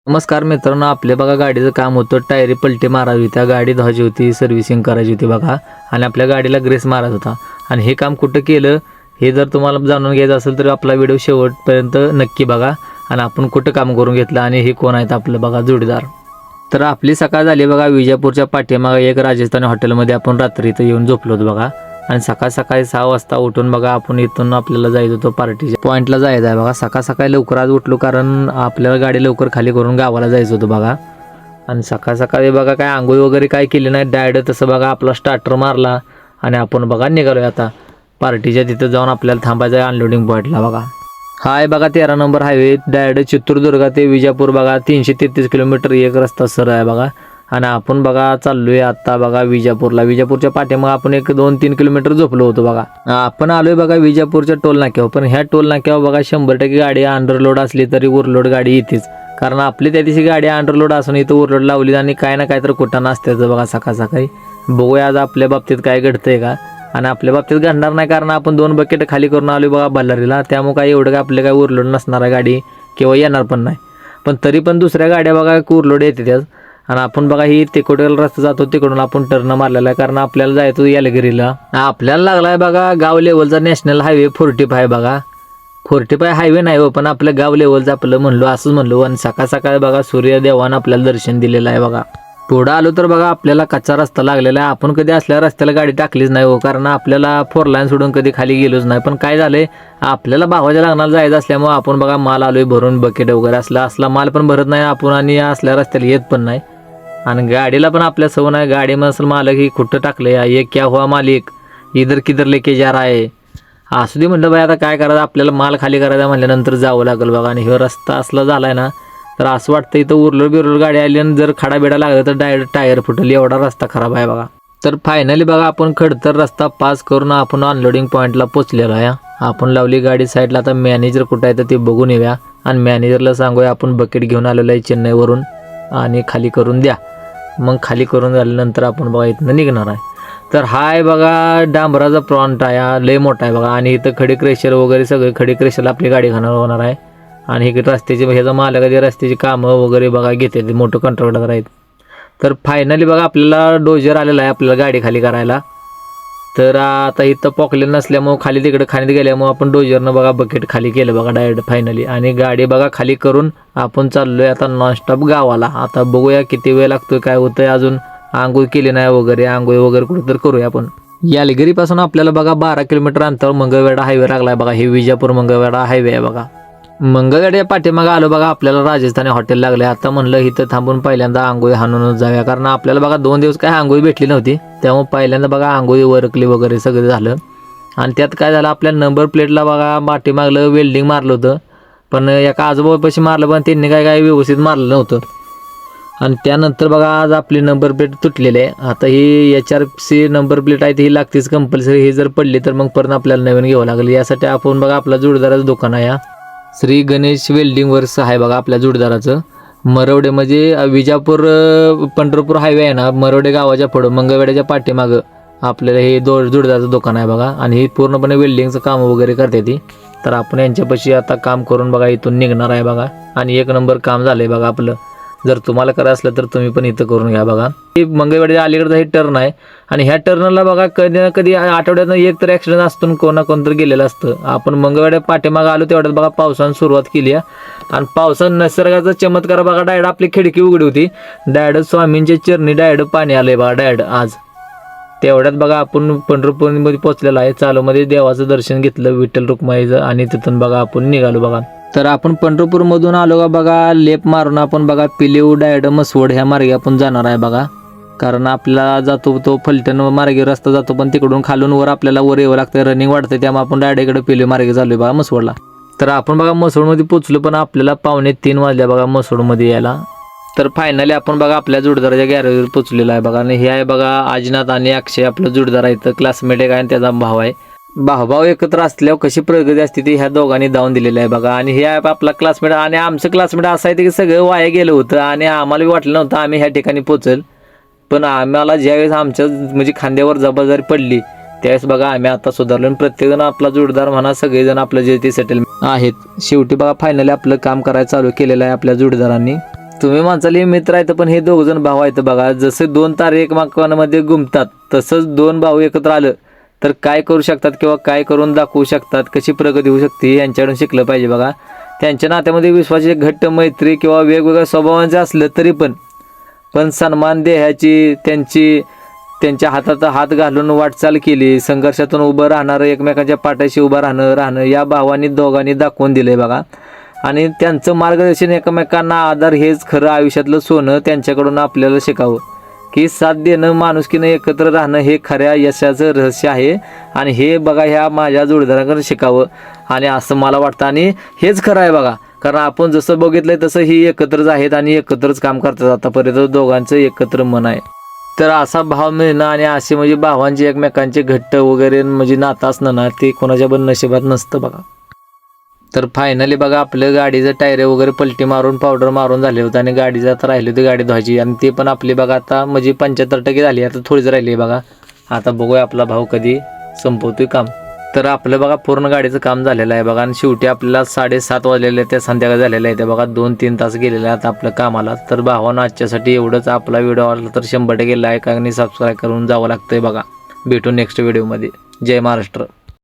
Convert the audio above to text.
नमस्कार मित्रांनो, आपले बघा गाडीचं काम होतं. टायरी पलटी मारावी, त्या गाडी धुवायची होती, सर्व्हिसिंग करायची होती बघा. आणि आपल्या गाडीला ग्रेस मारायचा होता. आणि हे काम कुठं केलं हे जर तुम्हाला जाणून घ्यायचं असेल तर आपला व्हिडिओ शेवटपर्यंत नक्की बघा. आणि आपण कुठं काम करून घेतलं आणि हे कोण आहेत आपलं बघा जोडीदार. तर आपली सकाळ झाली बघा. विजापूरच्या पाठीमागे एक राजस्थानी हॉटेलमध्ये आपण रात्री इथं येऊन झोपलो होतो बघा. आणि सकाळी 6 वाजता उठून बघा आपण इथून आपल्याला जायचं होतं पार्टीच्या पॉईंटला जायचं आहे बघा. सकाळी लवकर आज उठलो कारण आपल्याला गाडी लवकर खाली करून गावाला जायचं होतं बघा. आणि सकाळी बघा काय आंघोळ वगैरे काय केली नाही, डायरेक्ट तसं बघा आपला स्टार्टर मारला आणि आपण बघा निघालोय आता पार्टीच्या तिथं जाऊन आपल्याला थांबायचं आहे अनलोडिंग पॉईंटला बघा. हा आहे बघा 13 नंबर हायवे, डायरेक्ट चित्रदुर्ग ते विजापूर बघा 333 किलोमीटर एक रस्ता सरळ आहे बघा. आणि आपण बघा चाललोय आता बघा विजापूरच्या पाठीमागे आपण 1-2-3 किलोमीटर झोपलो होतो बघा. आपण आलोय बघा विजापूरच्या टोल नाक्यावर. पण ह्या टोल नाक्यावर बघा 100% गाडी अंडरलोड असली तरी ओव्हरलोड गाडी येतेच. कारण आपली त्या दिवशी गाडी अंडरलोड असून इथं ओव्हरलोड लावली आणि काय ना काय तर कुठं असत्याचं बघा. सकाळी बघूया आज आपल्या बाबतीत काय घडतंय का. आणि आपल्या बाबतीत घडणार नाही कारण आपण 2 बकेट खाली करून आलोय बघा बल्लारीला. त्यामुळे काय एवढं काय आपले काय ओव्हरलोड नसणार आहे गाडी किंवा येणार पण नाही. पण तरी पण दुसऱ्या गाड्या बघा ओव्हरलोड येते त्याच. आणि आपण बघा ही तिकडून रस्ता जातो तिकडून आपण टर्न मारलेला आहे कारण आपल्याला जायचं यालगिरीला. आपल्याला लागलाय बघा गाव लेवलचा नॅशनल हायवे 45 बघा. 45 हायवे नाही हो, पण आपल्या गाव लेवलचं आपलं म्हणलो असंच म्हणलो. आणि सकाळी बघा सूर्यदेवानं आपल्याला दर्शन दिलेलं आहे बघा. पुढं आलो तर बघा आपल्याला कच्चा रस्ता लागलेला आहे. आपण कधी असल्या रस्त्याला गाडी टाकलीच नाही हो, कारण आपल्याला 4 लाईन सोडून कधी खाली गेलोच नाही. पण काय झालंय आपल्याला भावाच्या लग्नाला जायचं असल्यामुळे आपण बघा माल आलोय भरून बकेट वगैरे असला माल पण भरत नाही आपण आणि असल्या रस्त्याला येत पण नाही. आणि गाडीला पण आपल्या सवय नाही. गाडी मसल मालक ही कुठं टाकले ये क्या हुआ मालिक इधर किधर लेके जा रहा है. असू दे म्हणलं बाई आता काय करायचं, आपल्याला माल खाली करायचा म्हणल्यानंतर जावं लागेल बघा. आणि हे रस्ता असला झालाय ना तर असं वाटतं इथं उरलोड गाडी आली आणि जर खडा बिडा लागला तर डायरेक्ट टायर फुटल एवढा रस्ता खराब आहे बघा. तर फायनली बघा आपण खडतर रस्ता पास करून आपण अनलोडिंग पॉईंटला पोचलेलो आहे. आपण लावली गाडी साईडला. आता मॅनेजर कुठं आहे तर ते बघून येऊया आणि मॅनेजरला सांगूया आपण बकेट घेऊन आलेलो आहे चेन्नईवरून आणि खाली करून द्या. मग खाली करून झाल्यानंतर आपण बघा इथनं निघणार आहे. तर हा आहे बघा डांबराचा प्लॉन्ट आहे, लय मोठा आहे बघा. आणि इथं खडी क्रेशर वगैरे सगळे खडी क्रेशरला आपली गाडी होणार आहे. आणि इकडे रस्त्याचे ह्याचा मालक आहे रस्त्याची कामं वगैरे बघा घेते ते मोठं कॉन्ट्रॅक्टर आहेत. तर फायनली बघा आपल्याला डोजर आलेला आहे आपल्याला गाडी खाली करायला. तर आता इथं पॉकलेन नसल्यामुळं खाली तिकडे खाली गेल्यामुळं आपण डोजरनं बघा बकेट खाली केलं बघा डायरेक्ट फायनली. आणि गाडी बघा खाली करून आपण चाललोय आता नॉनस्टॉप गावाला. आता बघूया किती वेळ लागतोय काय होतंय. अजून आंघोळ केली नाही वगैरे, आंघोळ वगैरे कुठं तर करूया आपण. यालगिरीपासून आपल्याला बघा 12 किलोमीटर अंतरावर मंगळवेढा हायवे लागलाय बघा. हे विजापूर मंगळवेढा हायवे आहे बघा. मंगळवेढ्या पाठीमागं आलो बघा आपल्याला राजस्थानी हॉटेल लागले. आता म्हणलं इथं थांबून पहिल्यांदा आंघोळी हाणूनच जाऊया कारण आपल्याला बघा 2 दिवस काय आंघोळी भेटली नव्हती. त्यामुळे पहिल्यांदा बघा आंघोळी वरकली वगैरे सगळं झालं. आणि त्यात काय झालं आपल्या नंबर प्लेटला बघा पाठीमागलं वेल्डिंग मारलं होतं. पण एका आजोबापाशी मारलं पण त्यांनी काय व्यवस्थित मारलं नव्हतं. आणि त्यानंतर बघा आज आपली नंबर प्लेट तुटलेली आहे. आता ही HRC नंबर प्लेट आहे ही लागतेच कंपल्सरी. ही जर पडली तर मग परत आपल्याला नवीन घ्यावं लागेल. यासाठी आपण बघा आपला जोडदाराचं दुकान आहे श्री गणेश वेल्डिंग वर्क्स आहे बघा आपल्या जोडदाराचं. मरवडे म्हणजे विजापूर पंढरपूर हायवे आहे ना, मरवडे गावाच्या पुढं मंगळवेढ्याच्या पाठीमागं आपल्याला हे जोडदाराचं दुकान आहे बघा. आणि ही पूर्णपणे वेल्डिंगचं काम वगैरे करते ती. तर आपण यांच्यापाशी आता काम करून बघा इथून निघणार आहे बघा. आणि 1 नंबर काम झालंय बघा आपलं. जर तुम्हाला करायचं असलं तर तुम्ही पण इथं करून घ्या बघा. ही मंगळवेढ्याच्या अलीकडचा हे टर्न आहे. आणि ह्या टर्नला बघा कधी ना कधी आठवड्यातनं एक तर ॲक्सिडेंट असतो कोणतर गेलेलं असतं. आपण मंगळवेढ्या पाठीमागं आलो तेवढ्यात बघा पावसानं सुरुवात केली आहे. आणि पावसानं निसर्गाचा चमत्कार बघा डायरेक्ट आपली खिडकी उघडी होती. डायरेक्ट स्वामींच्या चरणी डायरेक्ट पाणी आलंय बघा डायरेक्ट आज. तेवढ्यात बघा आपण पंढरपूरमध्ये पोहोचलेलो आहे. चालूमध्ये देवाचं दर्शन घेतलं विठ्ठल रुक्माईचं आणि तिथून बघा आपण निघालो बघा. तर आपण पंढरपूरमधून आलो का बघा लेप मारून आपण बघा पिलीव डायरेक्ट मसवड ह्या मार्गे आपण जाणार आहे बघा. कारण आपल्याला जातो तो फलटण मार्गे रस्ता जातो पण तिकडून खालून वर आपल्याला वर यावं लागतं, रनिंग वाढतं. त्यामुळे आपण डायरेक्ट इकडे पिलीव मार्गे चाललोय बघा मसवडला. तर आपण बघा मसवडमध्ये पोचलो पण आपल्याला 2:45 वाजल्या बघा मसवडमध्ये यायला. तर फायनली आपण बघा आपल्या जोडदाराच्या गॅरेजवर पोचलेला आहे बघा. आणि हे आहे बघा आजनाथ आणि अक्षय आपलं जोडदार आहे. तर क्लासमेट एक आहे आणि त्याचा भाव आहे. भाऊ एकत्र असल्यावर कशी प्रगती असते ती ह्या दोघांनी दावून दिलेली आहे बघा. आणि हे आहे आपला क्लासमेट. आणि आमचं क्लासमेट असं आहे की सगळं वाया गेलं होतं आणि आम्हाला वाटलं नव्हतं आम्ही ह्या ठिकाणी पोचल. पण आम्हाला ज्यावेळेस आमच्या म्हणजे खांद्यावर जबाबदारी पडली त्यावेळेस बघा आम्ही आता सुधारलो. प्रत्येकजण आपला जोडदार म्हणा सगळेजण आपलं जे ते सेटल आहेत. शेवटी बघा फायनली आपलं काम करायला चालू केलेलं आहे आपल्या जोडदारांनी. तुम्ही माणसाला मित्र आहेत पण हे दोघ जण भाऊ आहेत बघा. जसे दोन तारे एकमेकांमध्ये गुंततात तसंच दोन भाऊ एकत्र आलं तर काय करू शकतात किंवा काय करून दाखवू शकतात, कशी प्रगती होऊ शकते यांच्याकडून शिकलं पाहिजे बघा. त्यांच्या नात्यामध्ये विश्वासाची घट्ट मैत्री किंवा वेगवेगळ्या स्वभावांचे असलं तरी पण सन्मान देहाची त्यांच्या हातात हात घालून वाटचाल केली. संघर्षातून उभं राहणारं, एकमेकांच्या पाठीशी उभं राहणं या भावांनी दोघांनी दाखवून दिलंय बघा. आणि त्यांचं मार्गदर्शन, एकमेकांना आधार हेच खरं आयुष्यातलं सोनं. त्यांच्याकडून आपल्याला शिकावं की साथ देणं, माणुसकीनं एकत्र राहणं हे खऱ्या यशाचं रहस्य आहे. आणि हे बघा ह्या माझ्या जोडीदाराकडे शिकावं आणि असं मला वाटतं. आणि हेच खरं आहे बघा, कारण आपण जसं बघितलंय तसं ही एकत्रच आहेत आणि एकत्रच काम करतात आतापर्यंत. दोघांचं एकत्र मन आहे. तर असा भाव मिळणं आणि असे म्हणजे भावांचे एकमेकांचे घट्ट वगैरे म्हणजे नातं असणं ना, ते कोणाच्या पण नशिबात नसतं बघा. तर फायनली बघा आपलं गाडीचं टायर वगैरे पलटी मारून पावडर मारून झाले होते आणि गाडीचं आता राहिली होती गाडी धुवायची. आणि ते पण आपली बघा आता म्हणजे 75% झाली, आता थोडीच राहिली आहे बघा. आता बघूया आपला भाऊ कधी संपवतोय काम. तर आपलं बघा पूर्ण गाडीचं काम झालेलं आहे बघा. आणि शेवटी आपल्याला 7:30 वाजलेले त्या संध्याकाळ झालेलं आहे. ते बघा 2-3 तास गेलेले आहेत आपलं कामाला. तर भावानं आजच्यासाठी एवढंच. आपला व्हिडिओ आवडला तर 100% लाईक आणि सबस्क्राईब करून जावं लागतंय बघा. भेटू नेक्स्ट व्हिडिओमध्ये. जय महाराष्ट्र.